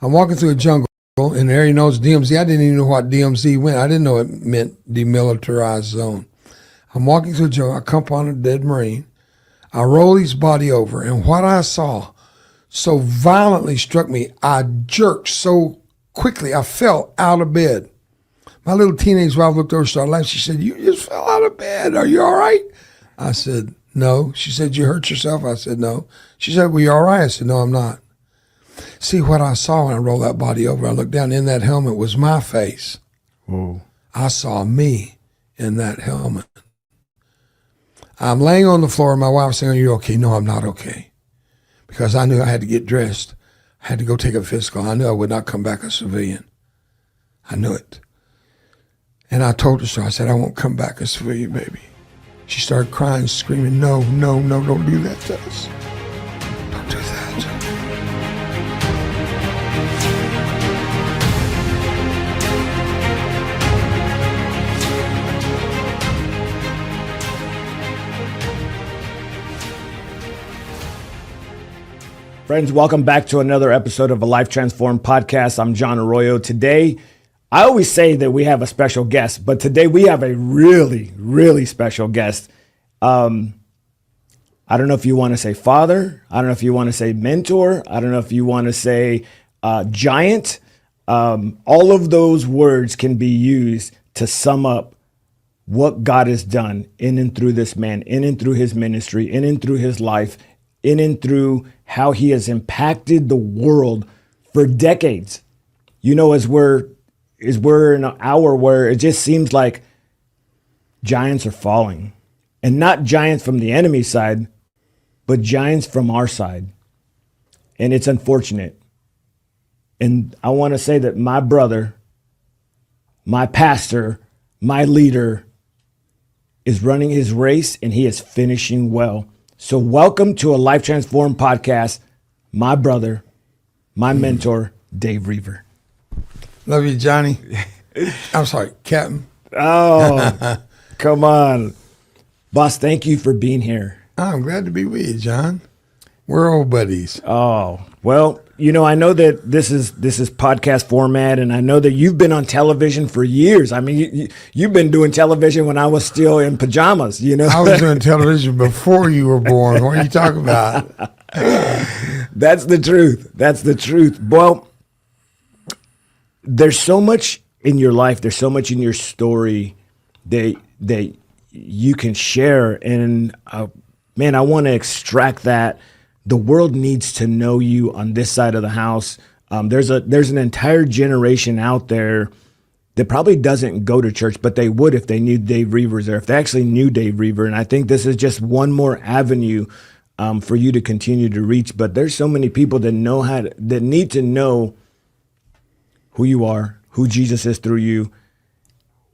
I'm walking through a jungle in the area known as DMZ. I didn't even know what DMZ meant. I didn't know it meant demilitarized zone. I'm walking through a jungle. I come upon a dead Marine. I roll his body over, and what I saw so violently struck me. I jerked so quickly, I fell out of bed. My little teenage wife looked over, started laughing. She said, "You just fell out of bed. Are you all right?" I said, "No." She said, "You hurt yourself?" I said, "No." She said, "Well, you all right?" I said, "No, I'm not." See, what I saw when I rolled that body over, I looked down, in that helmet was my face. Whoa. I saw me in that helmet. I'm laying on the floor, and my wife saying, "Are you okay?" No, I'm not okay. Because I knew I had to get dressed. I had to go take a physical. I knew I would not come back a civilian. I knew it. And I told her so. I said, "I won't come back a civilian, baby." She started crying, screaming, "No, no, no, don't do that to us. Don't do that." Friends, welcome back to another episode of a Life Transformed podcast. I'm John Arroyo. Today, I always say that we have a special guest, but today we have a really, really special guest. I don't know if you want to say father. I don't know if you want to say mentor. I don't know if you want to say giant. All of those words can be used to sum up what God has done in and through this man, in and through his ministry, in and through his life, in and through how he has impacted the world for decades. You know, as we're in an hour where it just seems like giants are falling, and not giants from the enemy side, but giants from our side. And it's unfortunate. And I want to say that my brother, my pastor, my leader is running his race, and he is finishing well. So welcome to a Life Transformed podcast, my brother, my mentor, Dave Roever. Love you, Johnny. I'm sorry, Captain. Oh, come on. Boss, thank you for being here. I'm glad to be with you, John. We're old buddies. Oh, well, you know, I know that this is podcast format, and I know that you've been on television for years. I mean, you've been doing television when I was still in pajamas, you know? I was doing television before you were born. What are you talking about? That's the truth. That's the truth. Well, there's so much in your life. There's so much in your story that you can share. And man, I want to extract that. The world needs to know you on this side of the house. There's an entire generation out there that probably doesn't go to church, but they would if they knew Dave Roever's there, if they actually knew Dave Roever. And I think this is just one more avenue for you to continue to reach. But there's so many people that that need to know who you are, who Jesus is through you,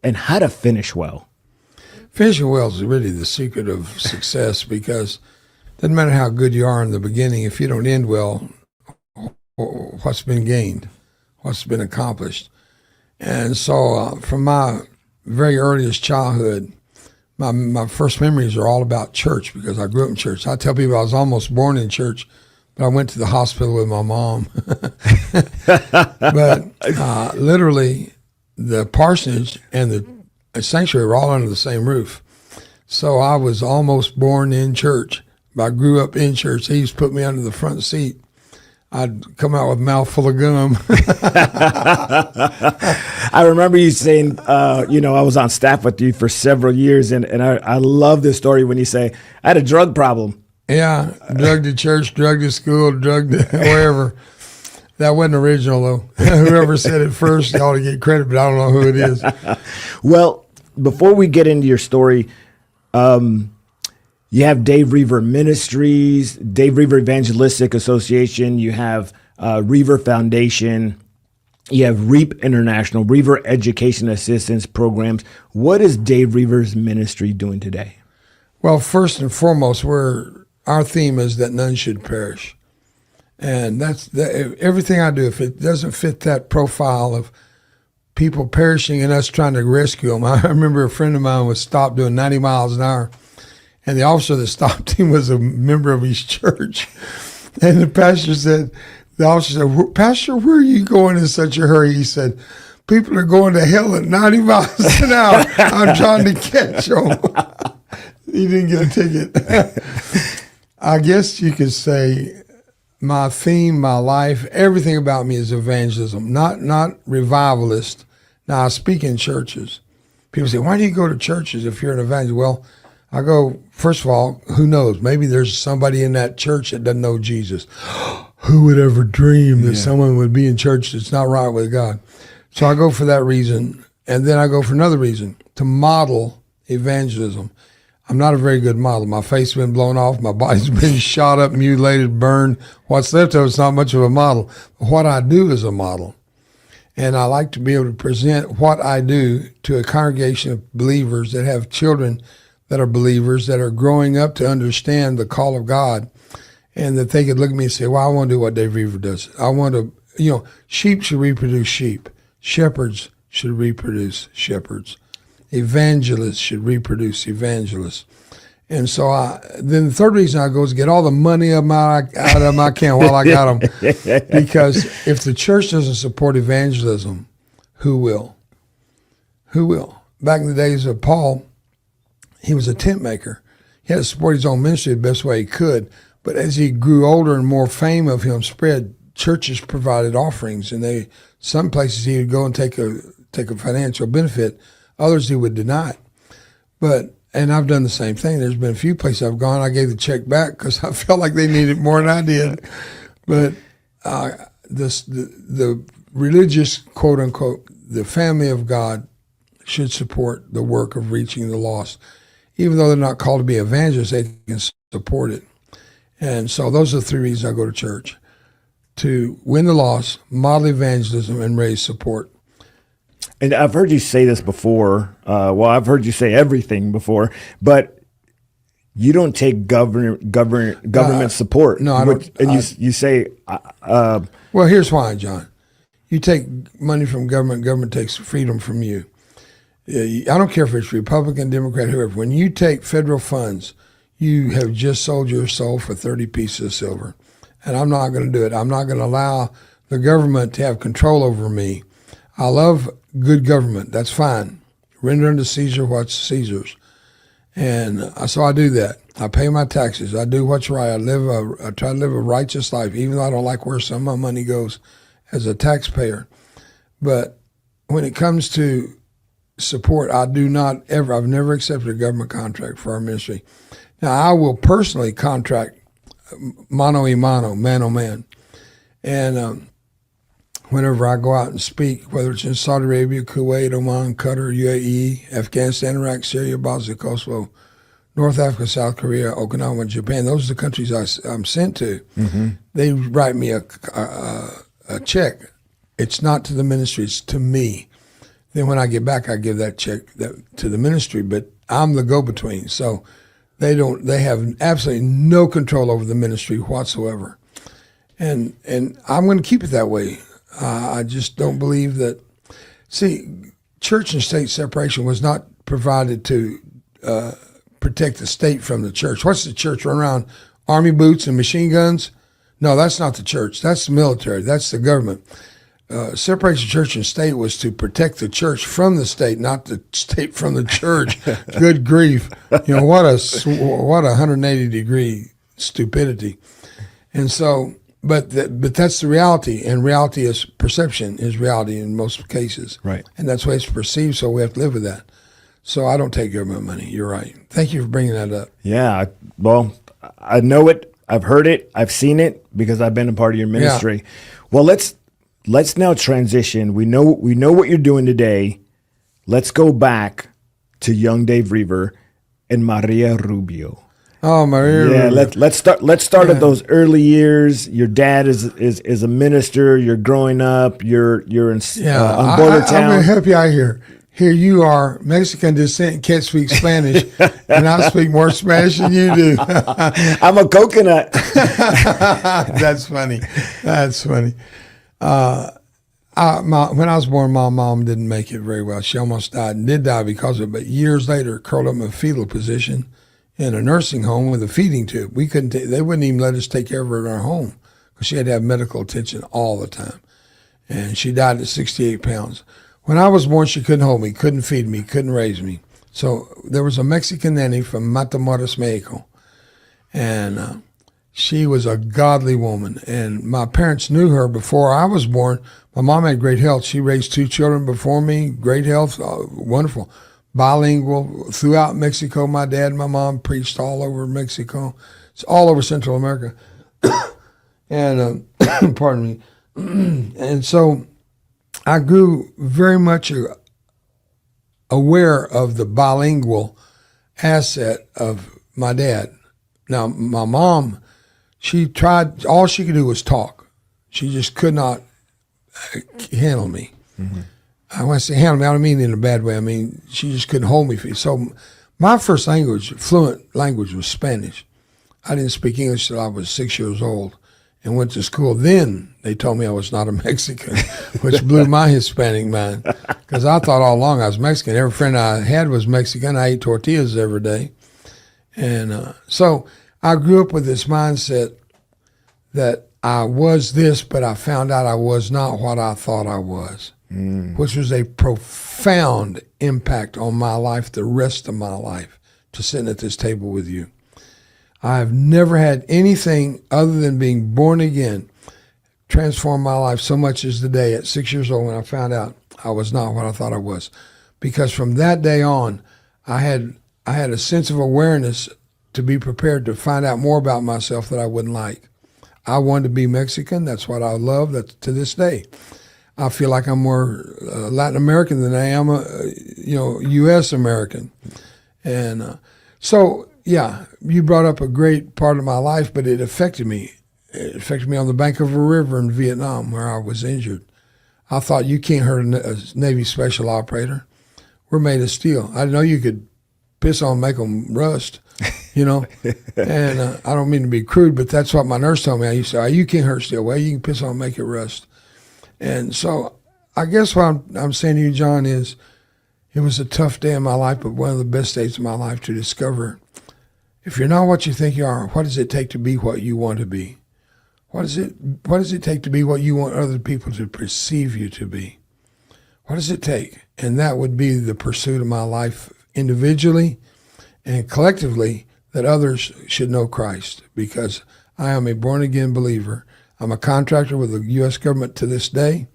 and how to finish well. Finishing well is really the secret of success, because it doesn't matter how good you are in the beginning. If you don't end well, what's been gained? What's been accomplished? And so from my very earliest childhood, my first memories are all about church, because I grew up in church. I tell people I was almost born in church, but I went to the hospital with my mom. But literally, the parsonage and the sanctuary were all under the same roof. So I was almost born in church. I grew up in church. He used to put me under the front seat. I'd come out with a mouth full of gum. I remember you saying, I was on staff with you for several years, and I love this story when you say, I had a drug problem. Yeah, drug to church, drug to school, drug to wherever. That wasn't original, though. Whoever said it first ought to get credit, but I don't know who it is. Well, before we get into your story, you have Dave Roever Ministries, Dave Roever Evangelistic Association. You have Roever Foundation. You have REAP International, Roever Education Assistance Programs. What is Dave Roever's ministry doing today? Well, first and foremost, our theme is that none should perish. And everything I do, if it doesn't fit that profile of people perishing and us trying to rescue them. I remember a friend of mine was stopped doing 90 miles an hour, and the officer that stopped him was a member of his church. And the pastor said, The officer said, Pastor, where are you going in such a hurry? He said, people are going to hell at 90 miles an hour. I'm trying to catch them. He didn't get a ticket. I guess you could say my theme, my life, everything about me is evangelism, not revivalist. Now, I speak in churches. People say, why do you go to churches if you're an evangelist? Well, I go, first of all, who knows? Maybe there's somebody in that church that doesn't know Jesus. Who would ever dream that someone would be in church that's not right with God? So I go for that reason. And then I go for another reason, to model evangelism. I'm not a very good model. My face has been blown off. My body's been shot up, mutilated, burned. What's left of it's not much of a model. But what I do is a model. And I like to be able to present what I do to a congregation of believers that have children that are believers, that are growing up to understand the call of God, and that they could look at me and say, well, I want to do what Dave Roever does. I want to, sheep should reproduce sheep. Shepherds should reproduce shepherds. Evangelists should reproduce evangelists. And so then the third reason I go is get all the money out of my account while I got them. Because if the church doesn't support evangelism, who will? Who will? Back in the days of Paul, he was a tent maker. He had to support his own ministry the best way he could. But as he grew older and more fame of him spread, churches provided offerings, and some places he would go and take a financial benefit. Others he would deny it. And I've done the same thing. There's been a few places I've gone, I gave the check back because I felt like they needed more than I did. But the religious, quote unquote, the family of God should support the work of reaching the lost. Even though they're not called to be evangelists, they can support it. And so those are the three reasons I go to church: to win the lost, model evangelism, and raise support. And I've heard you say this before. I've heard you say everything before, but you don't take government support. No, I don't. And you say, well, here's why, John. You take money from government. Government takes freedom from you. I don't care if it's Republican, Democrat, whoever. When you take federal funds, you have just sold your soul for 30 pieces of silver. And I'm not going to do it. I'm not going to allow the government to have control over me. I love good government. That's fine. Render unto Caesar what's Caesar's. And so I do that. I pay my taxes. I do what's right. I try to live a righteous life, even though I don't like where some of my money goes as a taxpayer. But when it comes to support, I've never accepted a government contract for our ministry. Now, I will personally contract mano a mano, man on man. And whenever I go out and speak, whether it's in Saudi Arabia, Kuwait, Oman, Qatar, UAE, Afghanistan, Iraq, Syria, Bosnia, Kosovo, North Africa, South Korea, Okinawa, Japan, those are the countries I'm sent to. Mm-hmm. They write me a check. It's not to the ministry, it's to me. Then when I get back, I give that check to the ministry, but I'm the go-between. So they have absolutely no control over the ministry whatsoever. And I'm going to keep it that way. I just don't believe that. See, church and state separation was not provided to protect the state from the church. What's the church run around? Army boots and machine guns? No, that's not the church. That's the military. That's the government. Separation of church and state was to protect the church from the state, not the state from the church. Good grief. What a 180-degree stupidity. And so, but that's the reality, and reality is perception is reality in most cases. Right. And that's the way it's perceived, so we have to live with that. So I don't take government money. You're right. Thank you for bringing that up. Yeah, well, I know it. I've heard it. I've seen it because I've been a part of your ministry. Yeah. Well, let's now transition. We know what you're doing today. Let's go back to young Dave Roever and Maria Rubio. Oh, Maria. Yeah, let's start at those early years. Your dad is a minister. You're growing up. You're on Boilertown. I'm going to help you out here. Here you are, Mexican descent, can't speak Spanish, and I speak more Spanish than you do. I'm a coconut. That's funny. When I was born, my mom didn't make it very well. She almost died and did die because of it. But years later, curled up in a fetal position in a nursing home with a feeding tube. They wouldn't even let us take care of her in our home because she had to have medical attention all the time. And she died at 68 pounds. When I was born, she couldn't hold me, couldn't feed me, couldn't raise me. So there was a Mexican nanny from Matamoros, Mexico. And she was a godly woman. And my parents knew her before I was born. My mom had great health. She raised 2 children before me, great health, wonderful. Bilingual throughout Mexico. My dad and my mom preached all over Mexico. It's all over Central America. And, pardon me. And so I grew very much aware of the bilingual asset of my dad. Now, my mom, she tried, all she could do was talk. She just could not handle me. Mm-hmm. When I say handle me, I don't mean in a bad way. I mean, she just couldn't hold me. So my first language, fluent language, was Spanish. I didn't speak English till I was 6 years old and went to school. Then they told me I was not a Mexican, which blew my Hispanic mind, because I thought all along I was Mexican. Every friend I had was Mexican. I ate tortillas every day. And so I grew up with this mindset that I was this, but I found out I was not what I thought I was, which was a profound impact on my life, the rest of my life, to sitting at this table with you. I've never had anything other than being born again transform my life so much as the day at 6 years old when I found out I was not what I thought I was. Because from that day on, I had a sense of awareness to be prepared to find out more about myself that I wouldn't like. I wanted to be Mexican. That's what I love. That's to this day. I feel like I'm more Latin American than I am U.S. American. And so, yeah, you brought up a great part of my life, but it affected me. It affected me on the bank of a river in Vietnam where I was injured. I thought, you can't hurt a Navy special operator. We're made of steel. I didn't know you could piss on, make them rust, And I don't mean to be crude, but that's what my nurse told me. I used to say, you can't hurt steel. Well, you can piss on, make it rust. And so I guess what I'm saying to you, John, is it was a tough day in my life, but one of the best days of my life to discover, if you're not what you think you are, what does it take to be what you want to be? What does it take to be what you want other people to perceive you to be? What does it take? And that would be the pursuit of my life individually and collectively, that others should know Christ, because I am a born-again believer. I'm a contractor with the U.S. government to this day,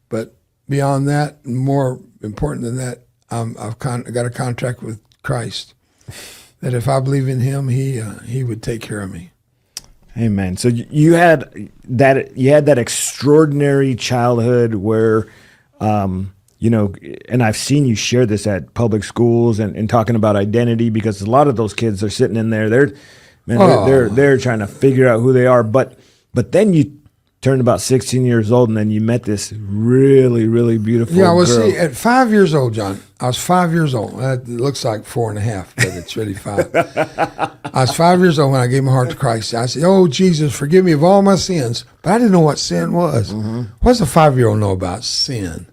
but beyond that, more important than that, I've got a contract with Christ, that if I believe in him, he would take care of me. Amen. So you had that extraordinary childhood where, and I've seen you share this at public schools and talking about identity, because a lot of those kids are sitting in there. They're trying to figure out who they are. But then you turned about 16 years old, and then you met this really, really beautiful girl. See, at 5 years old, John, I was 5 years old. It looks like 4.5, but it's really 5. I was 5 years old when I gave my heart to Christ. I said, "Oh, Jesus, forgive me of all my sins." But I didn't know what sin was. Mm-hmm. What does a 5-year-old know about sin?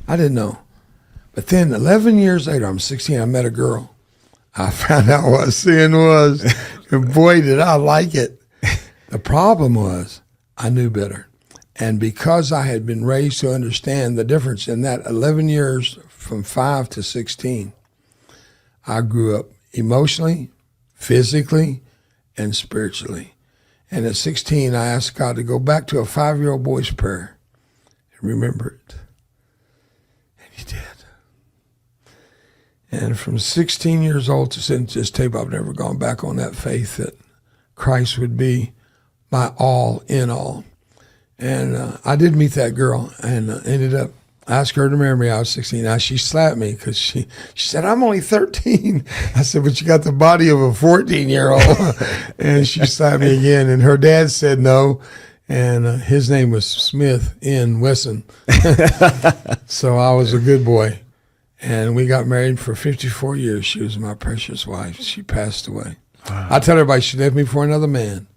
I didn't know. But then 11 years later, I'm 16, I met a girl. I found out what sin was. And boy, did I like it. The problem was I knew better. And because I had been raised to understand the difference in that 11 years from 5 to 16, I grew up emotionally, physically, and spiritually. And at 16, I asked God to go back to a 5-year-old boy's prayer and remember it. He did. And from 16 years old to since this tape, I've never gone back on that faith that Christ would be my all in all. And I did meet that girl and ended up, I asked her to marry me. I was 16. Now, she slapped me because she said, "I'm only 13. I said, "But you got the body of a 14-year-old. And she slapped me again. And her dad said no. And his name was Smith N. Wesson. So I was a good boy. And we got married for 54 years. She was my precious wife. She passed away. Wow. I tell everybody she left me for another man.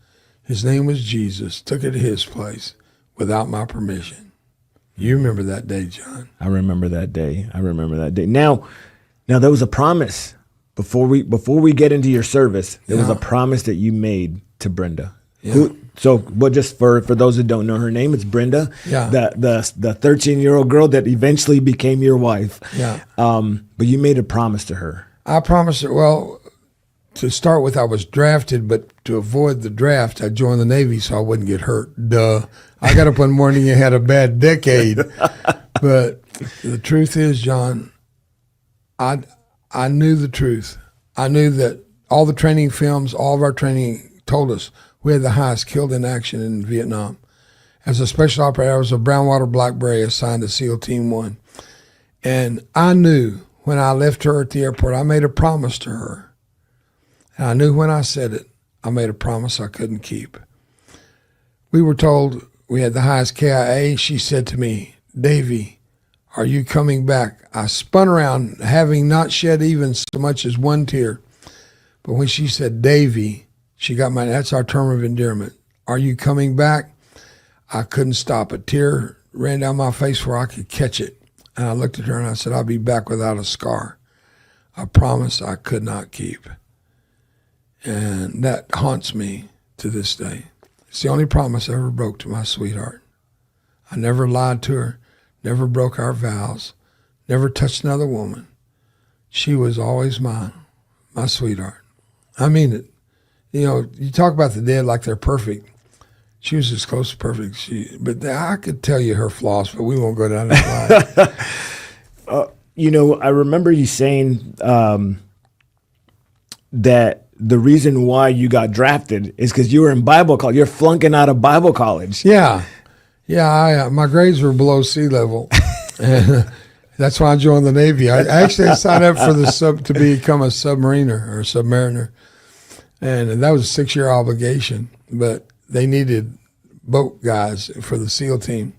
His name was Jesus. Took her to his place without my permission. You remember that day, John. I remember that day. Now there was a promise before we get into your service. There was a promise that you made to Brenda. Yeah. Just for those that don't know her name, it's Brenda. Yeah. The 13-year-old girl that eventually became your wife. Yeah. But you made a promise to her. I promised her, well, to start with, I was drafted, but to avoid the draft, I joined the Navy so I wouldn't get hurt. Duh. I got up one morning and had a bad decade. But the truth is, John, I knew the truth. I knew that all the training films, all of our training told us we had the highest killed in action in Vietnam. As a special operator, I was a Brownwater Black Beret assigned to SEAL Team 1. And I knew when I left her at the airport, I made a promise to her. And I knew when I said it, I made a promise I couldn't keep. We were told we had the highest KIA. She said to me, Davey, are you coming back? I spun around, having not shed even so much as one tear. But when she said, Davey, she got that's our term of endearment. Are you coming back? I couldn't stop. A tear ran down my face where I could catch it. And I looked at her and I said, I'll be back without a scar. A promise I could not keep. And that haunts me to this day. It's the only promise I ever broke to my sweetheart. I never lied to her, never broke our vows, never touched another woman. She was always mine, my sweetheart. I mean it. You know, you talk about the dead like they're perfect. She was as close to perfect. But I could tell you her flaws, but we won't go down that line. I remember you saying that the reason why you got drafted is because you were in Bible college. You're flunking out of Bible college. Yeah. My grades were below sea level. And that's why I joined the Navy. I actually signed up for to become a submariner or submariner. And that was a 6-year obligation, but they needed boat guys for the SEAL team.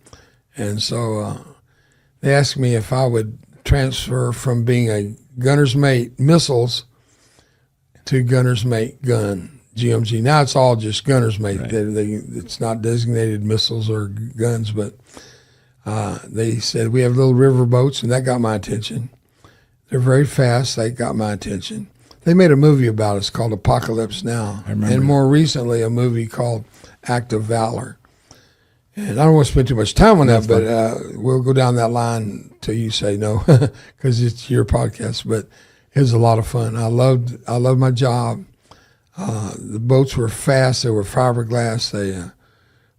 And so they asked me if I would transfer from being a gunner's mate missiles to gunner's mate gun, GMG. Now it's all just gunner's mate. Right. It's not designated missiles or guns, but they said, we have little river boats, and that got my attention. They're very fast. They got my attention. They made a movie about us called Apocalypse Now. And more recently, a movie called Act of Valor. And I don't want to spend too much time on that, but we'll go down that line till you say no, because it's your podcast. But it was a lot of fun. I loved my job. The boats were fast. They were fiberglass.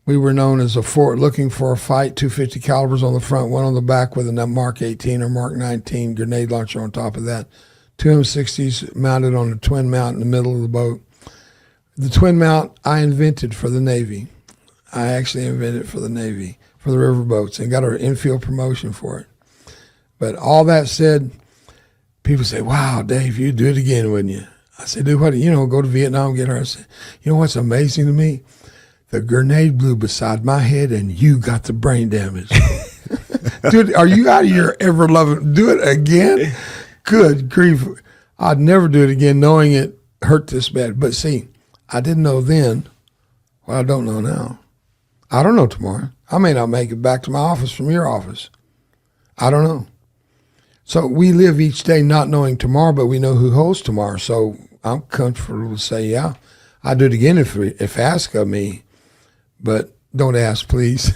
We were known as a fort looking for a fight, 250 calibers on the front, one on the back with a Mark 18 or Mark 19 grenade launcher on top of that. 2 M60s mounted on a twin mount in the middle of the boat. The twin mount I invented for the Navy. I actually invented it for the Navy, for the river boats, and got an infield promotion for it. But all that said, people say, wow, Dave, you'd do it again, wouldn't you? I said, do what? Go to Vietnam, get her. I said, you know what's amazing to me? The grenade blew beside my head, and you got the brain damage. Dude, are you out of your ever-loving? Do it again? Good grief. I'd never do it again knowing it hurt this bad. But see, I didn't know then what I don't know now. I don't know tomorrow. I may not make it back to my office from your office. I don't know. So we live each day not knowing tomorrow, but we know who holds tomorrow. So I'm comfortable to say, yeah, I'll do it again if asked of me. But don't ask, please.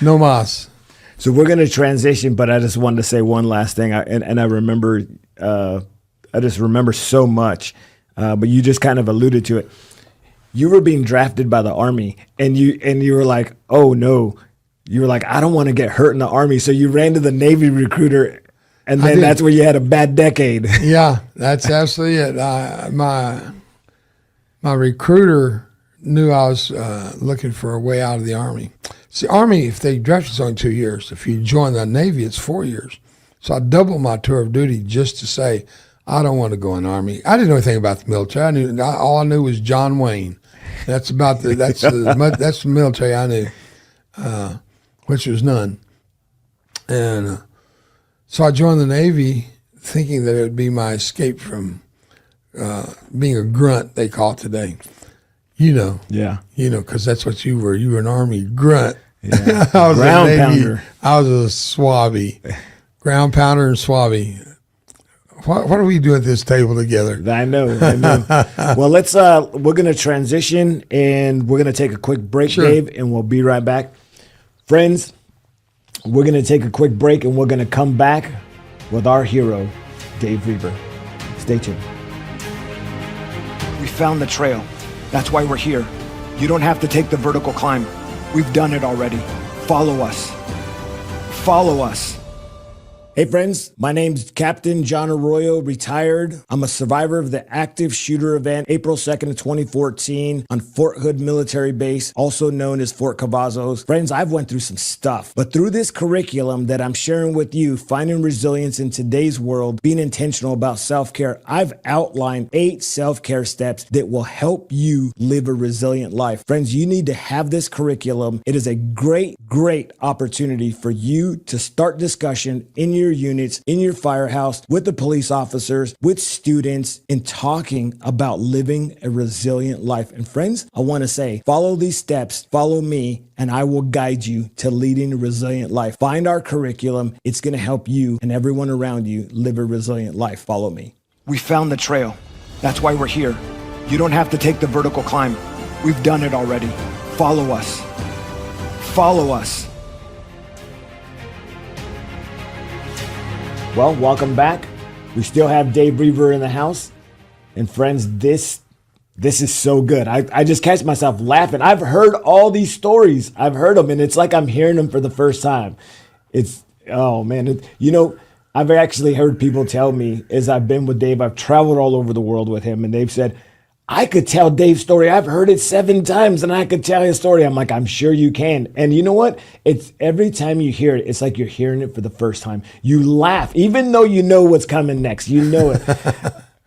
No mas. So we're going to transition, but I just wanted to say one last thing. I remember, I just remember so much, but you just kind of alluded to it. You were being drafted by the Army, and you were like, oh no, you were like, I don't want to get hurt in the Army. So you ran to the Navy recruiter, and then that's where you had a bad decade. Yeah, that's absolutely it. My recruiter knew I was looking for a way out of the Army. See, Army, if they draft us only 2 years. If you join the Navy, it's 4 years. So I doubled my tour of duty just to say, I don't want to go in the Army. I didn't know anything about the military. All I knew was John Wayne. That's the military I knew, which was none. And so I joined the Navy thinking that it would be my escape from being a grunt, they call it today. Yeah. Because that's what you were. You were an Army grunt. Yeah. I was ground a Navy, pounder. I was a swabby. Ground pounder and swabby. what do we do at this table together? I know. Well, we're going to transition and we're going to take a quick break, Sure. Dave, and we'll be right back. Friends, we're going to take a quick break and we're going to come back with our hero, Dave Roever. Stay tuned. We found the trail. That's why we're here. You don't have to take the vertical climb. We've done it already. Follow us. Follow us. Hey friends, my name's Captain John Arroyo, retired. I'm a survivor of the active shooter event April 2nd of 2014 on Fort Hood Military Base, also known as Fort Cavazos. Friends, I've went through some stuff, but through this curriculum that I'm sharing with you, finding resilience in today's world, being intentional about self-care, I've outlined 8 self-care steps that will help you live a resilient life. Friends, you need to have this curriculum. It is a great opportunity for you to start discussion in your units, in your firehouse, with the police officers, with students, and talking about living a resilient life. And friends, I want to say, follow these steps, follow me, and I will guide you to leading a resilient life. Find our curriculum. It's going to help you and everyone around you live a resilient life. Follow me. We found the trail. That's why we're here. You don't have to take the vertical climb. We've done it already. Follow us. Follow us. Well, welcome back. We still have Dave Roever in the house. And friends, this is so good. I just catch myself laughing. I've heard all these stories. I've heard them, and it's like I'm hearing them for the first time. Oh man. I've actually heard people tell me as I've been with Dave, I've traveled all over the world with him, and they've said, I could tell Dave's story. I've heard it 7 times and I could tell his story. I'm like, I'm sure you can. And you know what? It's every time you hear it, it's like you're hearing it for the first time. You laugh, even though you know what's coming next. You know it.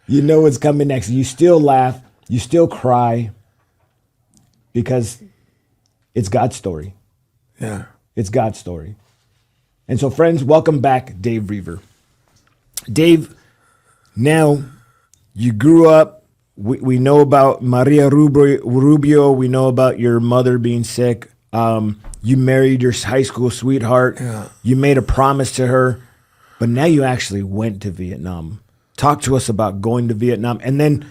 You know what's coming next. You still laugh. You still cry because it's God's story. Yeah. It's God's story. And so, friends, welcome back, Dave Roever. Dave, now you grew up. We know about Maria Rubio. We know about your mother being sick. You married your high school sweetheart. Yeah. You made a promise to her. But now you actually went to Vietnam. Talk to us about going to Vietnam. And then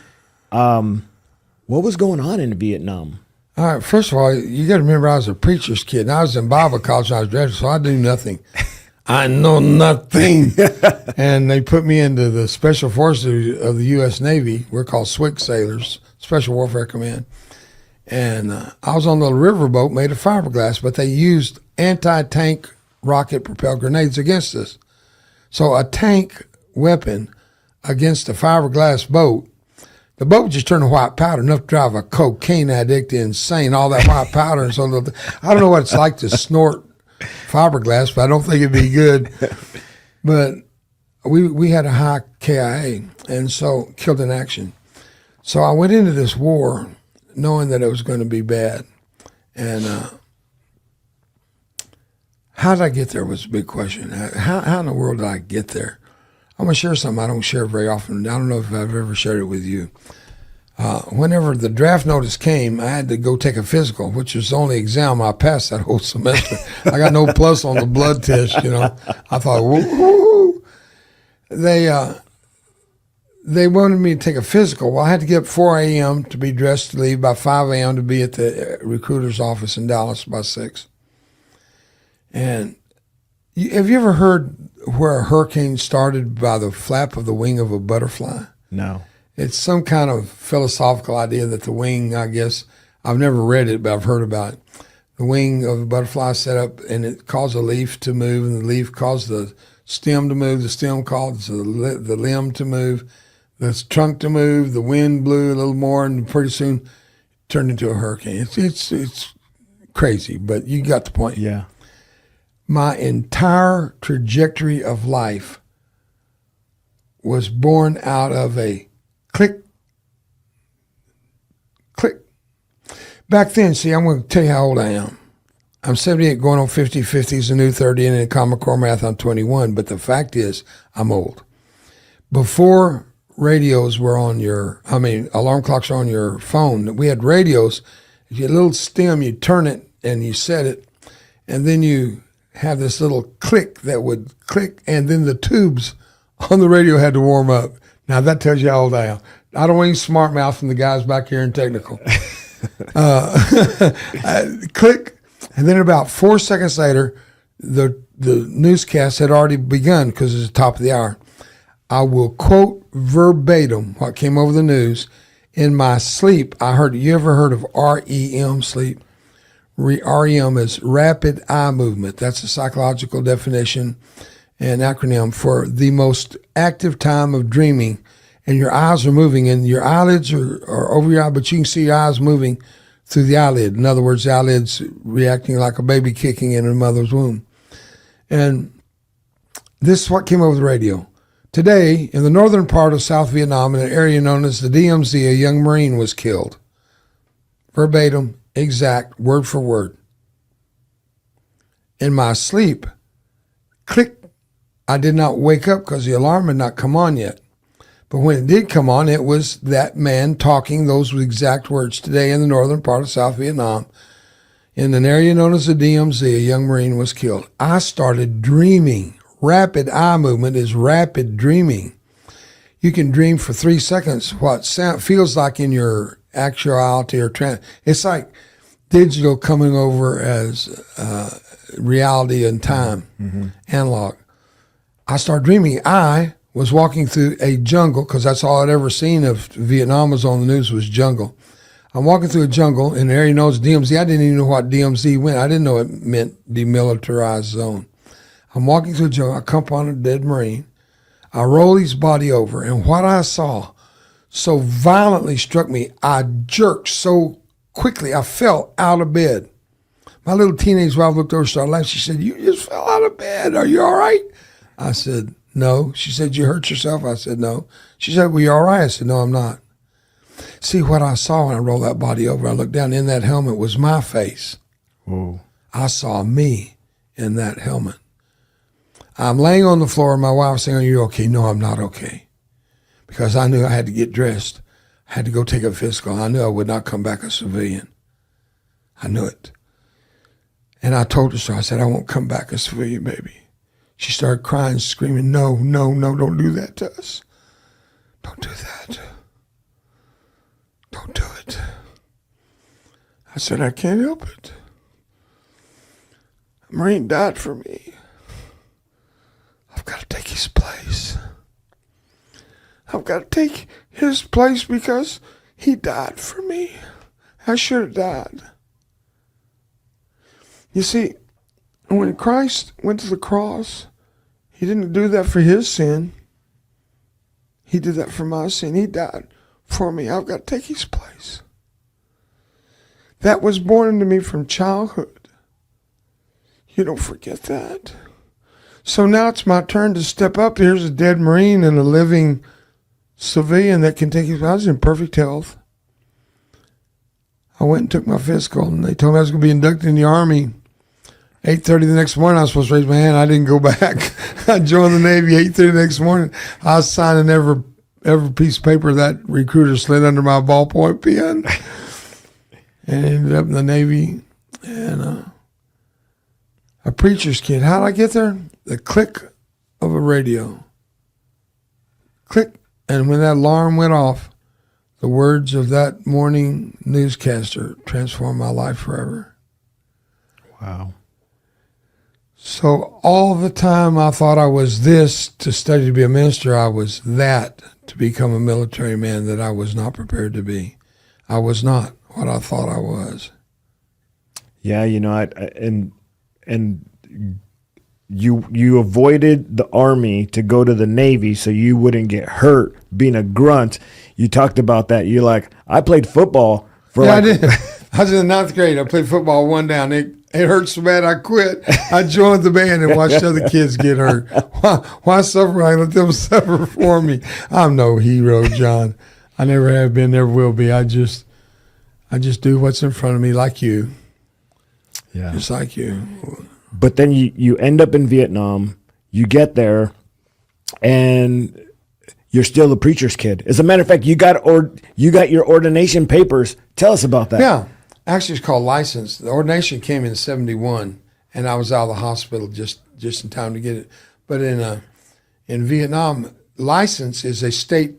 what was going on in Vietnam? All right. First of all, you got to remember I was a preacher's kid. And I was in Bible college when I was graduate, so I do nothing. I know nothing. And they put me into the Special Forces of the U.S. Navy. We're called SWCC sailors, Special Warfare Command. And I was on the riverboat made of fiberglass, but they used anti-tank rocket-propelled grenades against us. So a tank weapon against a fiberglass boat, the boat would just turn to white powder, enough to drive a cocaine addict insane, all that white powder. And so I don't know what it's like to snort fiberglass, but I don't think it'd be good. But we had a high KIA, and so killed in action. So I went into this war knowing that it was going to be bad. And how did I get there was a big question. How in the world did I get there? I'm going to share something I don't share very often. I don't know if I've ever shared it with you. Whenever the draft notice came, I had to go take a physical, which was the only exam I passed that whole semester. I got no plus on the blood test, I thought, woo. They wanted me to take a physical. Well, I had to get up 4 a.m. to be dressed to leave, by 5 a.m. to be at the recruiter's office in Dallas by 6. And have you ever heard where a hurricane started by the flap of the wing of a butterfly? No. It's some kind of philosophical idea that the wing, I guess, I've never read it, but I've heard about it. The wing of a butterfly set up, and it caused a leaf to move, and the leaf caused the stem to move, the stem caused the limb to move, the trunk to move, the wind blew a little more, and pretty soon it turned into a hurricane. It's crazy, but you got the point. Yeah. My entire trajectory of life was born out of a click. Back then, see, I'm going to tell you how old I am. I'm 78 going on 50. 50 is a new 30, and in Common Core math, I'm 21. But the fact is, I'm old. Before radios were on alarm clocks are on your phone, we had radios. You had a little stem, you turn it, and you set it, and then you have this little click that would click, and then the tubes on the radio had to warm up. Now that tells you how old I am. I don't even smart mouth from the guys back here in technical. Click, and then about 4 seconds later, the newscast had already begun because it's the top of the hour. I will quote verbatim what came over the news. In my sleep, I heard. You ever heard of REM sleep? REM is rapid eye movement. That's a psychological definition and acronym for the most active time of dreaming. And your eyes are moving, and your eyelids are over your eye, but you can see your eyes moving through the eyelid. In other words, the eyelid's reacting like a baby kicking in a mother's womb. And this is what came over the radio. Today, in the northern part of South Vietnam, in an area known as the DMZ, a young Marine was killed. Verbatim, exact, word for word. In my sleep, click, I did not wake up because the alarm had not come on yet. But when it did come on, it was that man talking those exact words. Today, in the northern part of South Vietnam, in an area known as the DMZ, a young Marine was killed. I started dreaming. Rapid eye movement is rapid dreaming. You can dream for 3 seconds what feels like in your actuality or trance. It's like digital coming over as reality and time, analog. I started dreaming. I was walking through a jungle, because that's all I'd ever seen of Vietnam was on the news was jungle. I'm walking through a jungle in an area known as DMZ. I didn't even know what DMZ meant. I didn't know it meant demilitarized zone. I'm walking through a jungle. I come upon a dead Marine. I roll his body over, and what I saw so violently struck me. I jerked so quickly, I fell out of bed. My little teenage wife looked over, started laughing. She said, "You just fell out of bed. Are you all right?" I said, "No." She said, "You hurt yourself?" I said, "No." She said, "Well, you all right?" I said, "No, I'm not." See, what I saw when I rolled that body over, I looked down, in that helmet was my face. Whoa. I saw me in that helmet. I'm laying on the floor, and my wife was saying, "Are you okay?" No, I'm not okay. Because I knew I had to get dressed. I had to go take a physical. I knew I would not come back a civilian. I knew it. And I told her so. I said, "I won't come back a civilian, baby." She started crying, screaming, "No, no, no, don't do that to us. Don't do that. Don't do it." I said, "I can't help it. A Marine died for me. I've got to take his place. I've got to take his place because he died for me. I should have died." You see, when Christ went to the cross, he didn't do that for his sin. He did that for my sin. He died for me. I've got to take his place. That was born into me from childhood. You don't forget that. So now it's my turn to step up. Here's a dead Marine and a living civilian that can take his place. I was in perfect health. I went and took my physical, and they told me I was going to be inducted in the Army. 8:30 the next morning, I was supposed to raise my hand. I didn't go back. I joined the Navy 8:30 the next morning. I was signing every piece of paper that recruiter slid under my ballpoint pen. And ended up in the Navy. And a preacher's kid. How did I get there? The click of a radio. Click. And when that alarm went off, the words of that morning newscaster transformed my life forever. Wow. So all the time I thought I was this to study to be a minister, I was that to become a military man that I was not prepared to be. I was not what I thought I was. Yeah, and you avoided the Army to go to the Navy so you wouldn't get hurt being a grunt. You talked about that. You're like, I played football for I did. I was in the 9th grade. I played football one down. It hurt so bad I quit. I joined the band and watched other kids get hurt. Why suffer? I let them suffer for me. I'm no hero, John. I never have been, never will be. I just do what's in front of me, like you. Yeah. Just like you. But then you end up in Vietnam. You get there, and you're still a preacher's kid. As a matter of fact, you got your ordination papers. Tell us about that. Yeah. Actually, it's called license. The ordination came in 1971, and I was out of the hospital just in time to get it. But in In Vietnam, license is a state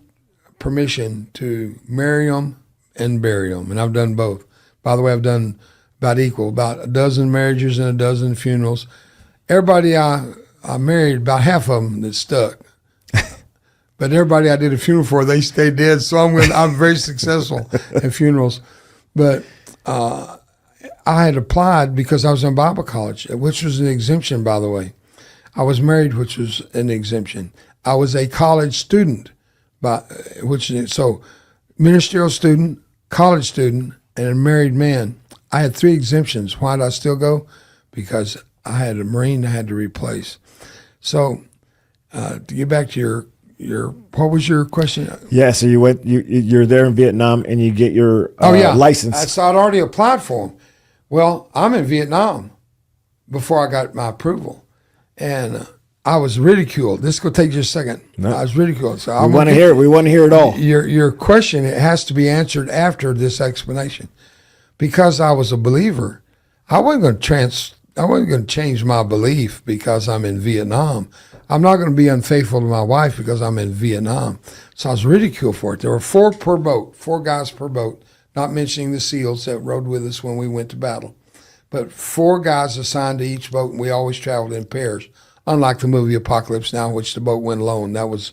permission to marry them and bury them, and I've done both. By the way, I've done about a dozen marriages and a dozen funerals. Everybody I married, about half of them that stuck. But everybody I did a funeral for, they stayed dead. So I'm very successful at funerals. But I had applied because I was in Bible college, which was an exemption, by the way. I was married, which was an exemption. I was a college student, so ministerial student, college student, and a married man. I had 3 exemptions. Why did I still go? Because I had a Marine I had to replace. So to get back to your what was your question? Yeah, so you're there in Vietnam and you get your license. So I'd already applied for them. Well, I'm in Vietnam before I got my approval, and I was ridiculed. This is going to take just a second. No. I was ridiculed. So we want to hear it. We want to hear it all. Your question, it has to be answered after this explanation. Because I was a believer, I wasn't going to change my belief because I'm in Vietnam. I'm not going to be unfaithful to my wife because I'm in Vietnam. So I was ridiculed for it. There were 4 per boat, 4 guys per boat, not mentioning the SEALs that rode with us when we went to battle. But 4 guys assigned to each boat, and we always traveled in pairs, unlike the movie Apocalypse Now, in which the boat went alone. That was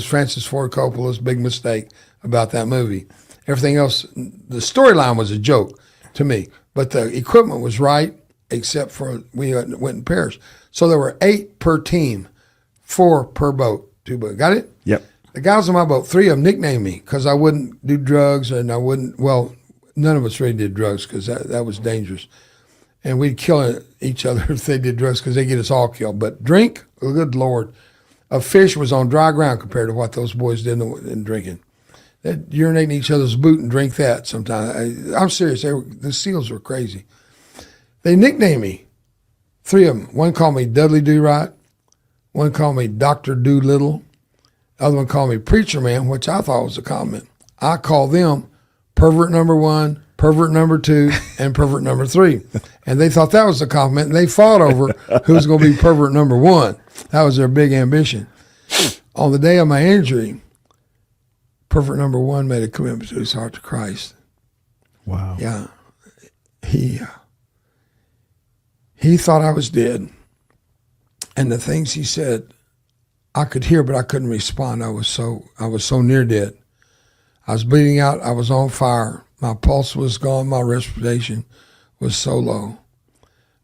Francis Ford Coppola's big mistake about that movie. Everything else, the storyline was a joke to me, but the equipment was right, except for we went in pairs. So there were 8 per team, 4 per boat, 2 boats. Got it? Yep. The guys on my boat, 3 of them nicknamed me because I wouldn't do drugs, and none of us really did drugs because that was dangerous. And we'd kill each other if they did drugs because they get us all killed. But drink, oh, good Lord, a fish was on dry ground compared to what those boys did in drinking. They'd urinate in each other's boot and drink that sometimes. I'm serious. The SEALs were crazy. They nicknamed me, 3 of them. One called me Dudley Do-Right. One called me Dr. Do-Little. The other one called me Preacher Man, which I thought was a compliment. I called them Pervert Number 1, Pervert Number 2, and Pervert Number 3. And they thought that was a compliment, and they fought over who's going to be Pervert Number 1. That was their big ambition. On the day of my injury, Pervert Number 1 made a commitment to his heart to Christ. Wow. Yeah. He thought I was dead. And the things he said, I could hear, but I couldn't respond. I was so near dead. I was bleeding out. I was on fire. My pulse was gone. My respiration was so low.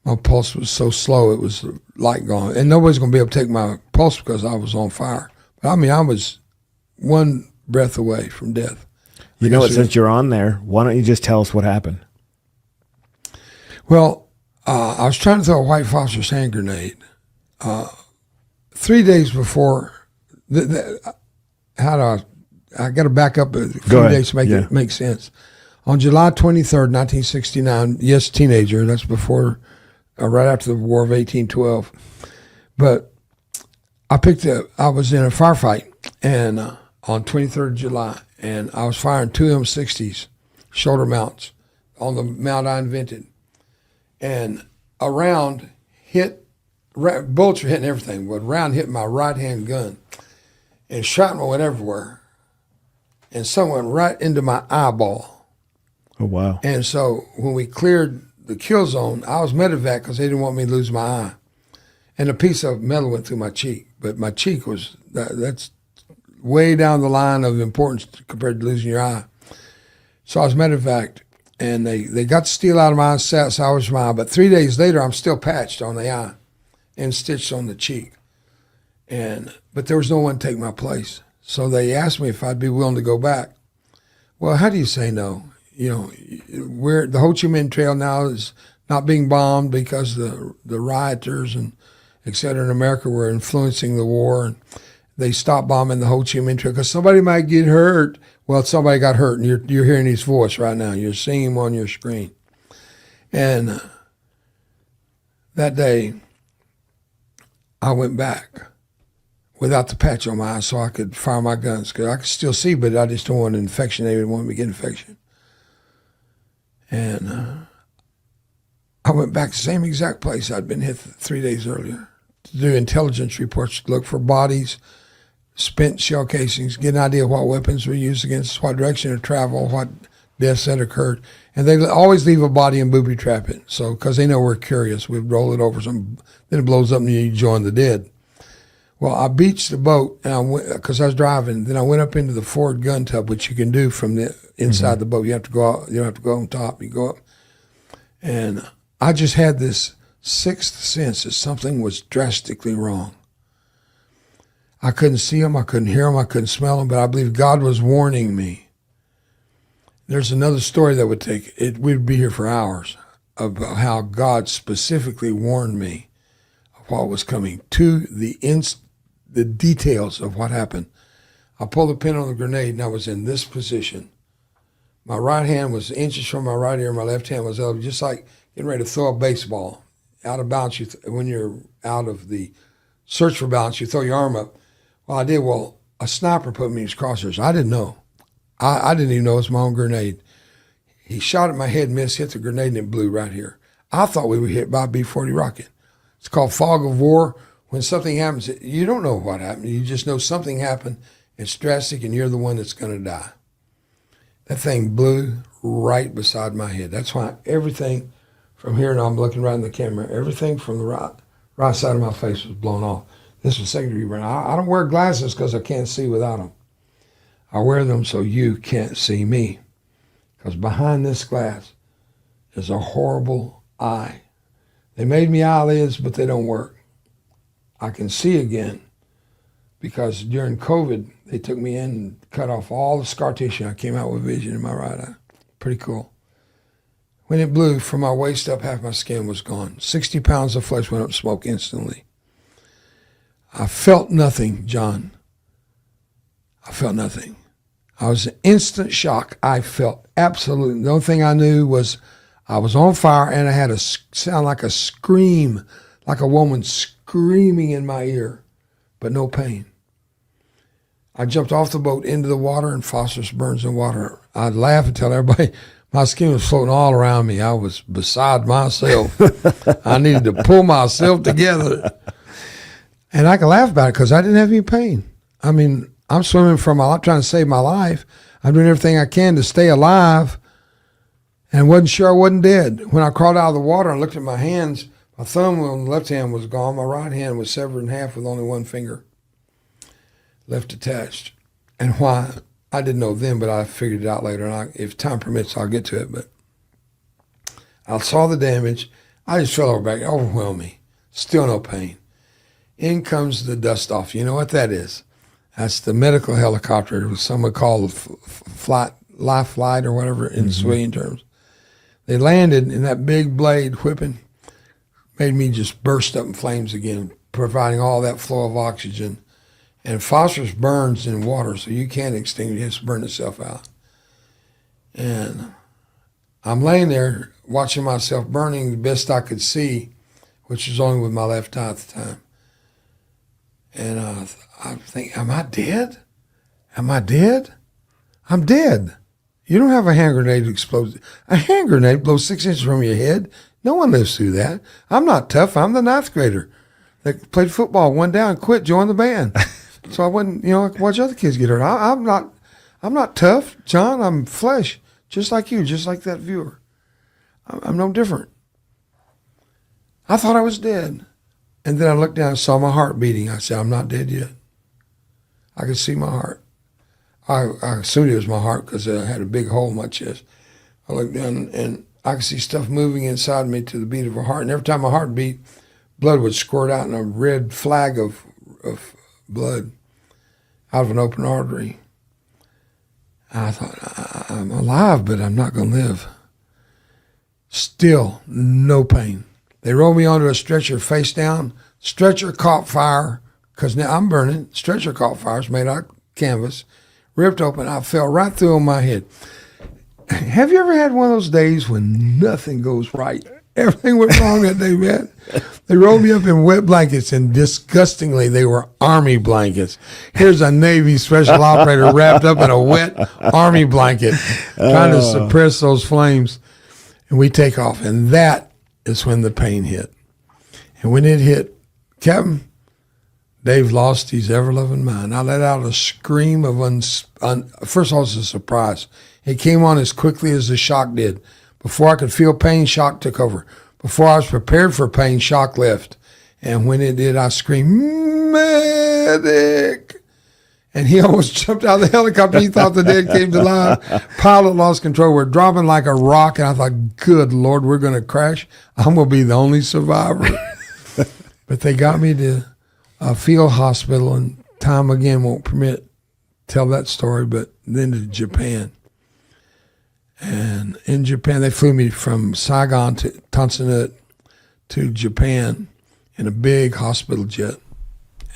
My pulse was so slow, it was like gone. And nobody's going to be able to take my pulse because I was on fire. But I mean, I was one breath away from death. You know what, since you're on there, why don't you just tell us what happened? Well, I was trying to throw a white phosphorus hand grenade. 3 days before, I got to back up a few days to make it make sense. On July 23rd, 1969, yes, teenager, that's before, right after the War of 1812. But I was in a firefight and on 23rd of July, and I was firing 2 M60s, shoulder mounts, on the mount I invented. And a round bullets were hitting everything, but a round hit my right-hand gun, and shrapnel went everywhere. And some went right into my eyeball. Oh, wow. And so when we cleared the kill zone, I was medevac because they didn't want me to lose my eye. And a piece of metal went through my cheek. But my cheek that's way down the line of importance compared to losing your eye. So I was medevaced, and they got the steel out of my eye, salvaged my eye. But 3 days later, I'm still patched on the eye and stitched on the cheek. But there was no one to take my place. So they asked me if I'd be willing to go back. Well, how do you say no? You know, the Ho Chi Minh Trail now is not being bombed because the rioters and et cetera in America were influencing the war, and they stopped bombing the Ho Chi Minh Trail because somebody might get hurt. Well, somebody got hurt, and you're hearing his voice right now. You're seeing him on your screen. And that day, I went back without the patch on my eye so I could fire my guns, because I could still see, but I just don't want an infection. They didn't want me to get infection. And I went back to the same exact place I'd been hit 3 days earlier, to do intelligence reports, look for bodies, spent shell casings, get an idea of what weapons were used against, what direction of travel, what deaths that occurred. And they always leave a body and booby trap it. So, because they know we're curious, we'd roll it over then it blows up and you join the dead. Well, I beached the boat, and because I was driving. Then I went up into the forward gun tub, which you can do from the inside the boat. You have to go out. You don't have to go on top. You go up. And I just had this sixth sense that something was drastically wrong. I couldn't see them. I couldn't hear them. I couldn't smell them. But I believe God was warning me. There's another story that would take it. We'd be here for hours about how God specifically warned me of what was coming to the details of what happened. I pulled the pin on the grenade, and I was in this position. My right hand was inches from my right ear. My left hand was up, just like getting ready to throw a baseball. Out of balance, when you're out of the search for balance, you throw your arm up. Well, I did. Well, a sniper put me in his crosshairs. I didn't know. I didn't even know it was my own grenade. He shot at my head, missed, hit the grenade, and it blew right here. I thought we were hit by a B-40 rocket. It's called fog of war. When something happens, you don't know what happened. You just know something happened. It's drastic, and you're the one that's going to die. That thing blew right beside my head. That's why everything from here, and I'm looking right in the camera, everything from the right side of my face was blown off. This was second degree burn. I don't wear glasses because I can't see without them. I wear them so you can't see me. Because behind this glass is a horrible eye. They made me eyelids, but they don't work. I can see again because during COVID, they took me in and cut off all the scar tissue. I came out with vision in my right eye. Pretty cool. When it blew, from my waist up, half my skin was gone. 60 pounds of flesh went up smoke instantly. I felt nothing, John. I felt nothing. I was in instant shock. I felt absolutely, the only thing I knew was I was on fire, and I had a sound like a scream, like a woman screaming in my ear, but no pain. I jumped off the boat into the water, and phosphorus burns in water. I'd laugh and tell everybody my skin was floating all around me. I was beside myself. I needed to pull myself together. And I can laugh about it because I didn't have any pain. I mean, I'm swimming for my life, trying to save my life. I'm doing everything I can to stay alive, and wasn't sure I wasn't dead. When I crawled out of the water and looked at my hands, my thumb on the left hand was gone. My right hand was severed in half with only one finger left attached. And why? I didn't know then, but I figured it out later. And if time permits, I'll get to it. But I saw the damage. I just fell over back. It overwhelmed me. Still no pain. In comes the dust off. You know what that is? That's the medical helicopter. It was some would call the life flight or whatever in civilian terms. They landed, and that big blade whipping made me just burst up in flames again, providing all that flow of oxygen. And phosphorus burns in water, so you can't extinguish it. It has to burn itself out. And I'm laying there watching myself burning the best I could see, which was only with my left eye at the time. And I think, am I dead? Am I dead? I'm dead. You don't have a hand grenade explode. A hand grenade blows 6 inches from your head. No one lives through that. I'm not tough. I'm the ninth grader that played football, went down, quit, joined the band. So I wouldn't, watch other kids get hurt. I'm not tough, John. I'm flesh, just like you, just like that viewer. I'm no different. I thought I was dead. And then I looked down and saw my heart beating. I said, I'm not dead yet. I could see my heart. I assumed it was my heart because I had a big hole in my chest. I looked down and I could see stuff moving inside me to the beat of a heart. And every time my heart beat, blood would squirt out in a red flag of blood out of an open artery. I thought, I'm alive, but I'm not going to live. Still, no pain. They rolled me onto a stretcher face down. Stretcher caught fire, because now I'm burning. Stretcher caught fire. It's made out of canvas. Ripped open. I fell right through on my head. Have you ever had one of those days when nothing goes right? Everything went wrong that day, man. They rolled me up in wet blankets, and disgustingly, they were Army blankets. Here's a Navy special operator wrapped up in a wet Army blanket, trying to suppress those flames. And we take off, and that is when the pain hit. And when it hit Captain, Dave lost his ever-loving mind. I let out a scream of first of all, it was a surprise. It came on as quickly as the shock did. Before I could feel pain, shock took over. Before I was prepared for pain, shock left. And when it did, I screamed, medic! And he almost jumped out of the helicopter. He thought the dead came to life. Pilot lost control. We're dropping like a rock. And I thought, good Lord, we're going to crash. I'm going to be the only survivor. But they got me to a field hospital, and time again won't permit tell that story, but then to Japan. And in Japan, they flew me from Saigon to Tansanut to Japan in a big hospital jet.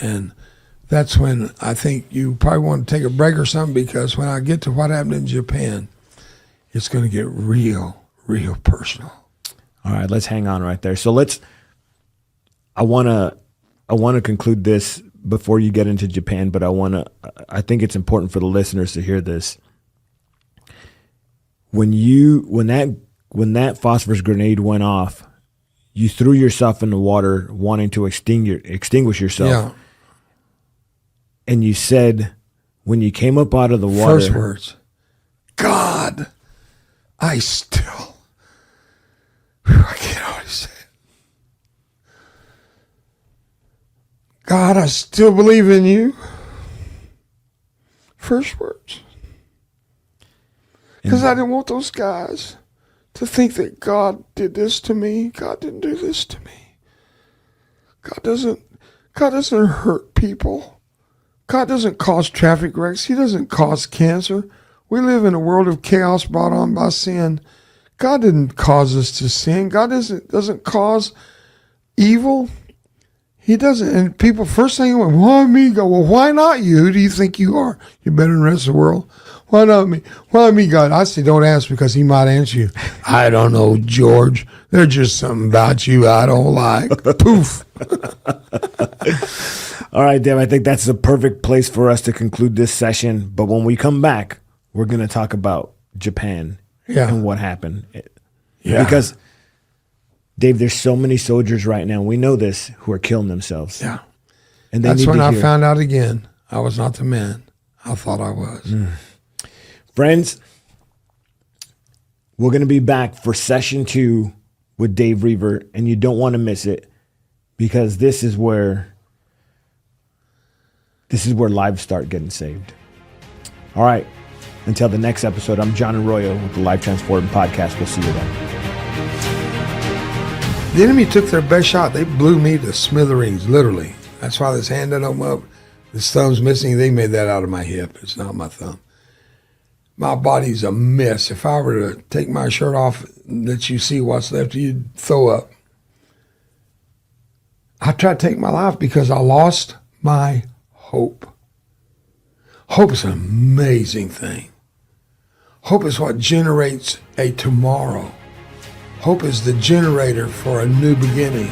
And that's when I think you probably want to take a break or something, because when I get to what happened in Japan, it's going to get real, real personal. All right, let's hang on right there. So I want to conclude this before you get into Japan, but I think it's important for the listeners to hear this. When that phosphorus grenade went off, you threw yourself in the water wanting to extinguish yourself. Yeah. And you said, when you came up out of the water, first words, God, I still, I can't always say it. God, I still believe in you. First words. Because I didn't want those guys to think that God did this to me. God didn't do this to me. God doesn't hurt people. God doesn't cause traffic wrecks. He doesn't cause cancer. We live in a world of chaos brought on by sin. God didn't cause us to sin. God doesn't cause evil. He doesn't. And people, first thing, why me? Go, well, why not you? Who do you think you are? You're better than the rest of the world. Why not me? Why me, God? I say, don't ask, because he might answer you. I don't know, George. There's just something about you I don't like. Poof. All right, Dave, I think that's the perfect place for us to conclude this session. But when we come back, we're going to talk about Japan and what happened. Yeah. Because, Dave, there's so many soldiers right now, we know this, who are killing themselves. Yeah. And that's when I found out again I was not the man I thought I was. Friends, we're going to be back for session 2 with Dave Roever, and you don't want to miss it, because this is where lives start getting saved. All right. Until the next episode, I'm John Arroyo with the Life Transformed Podcast. We'll see you then. The enemy took their best shot. They blew me to smithereens, literally. That's why this hand doesn't up. This thumb's missing. They made that out of my hip. It's not my thumb. My body's a mess. If I were to take my shirt off, let you see what's left, you'd throw up. I tried to take my life because I lost my hope. Hope is an amazing thing. Hope is what generates a tomorrow. Hope is the generator for a new beginning.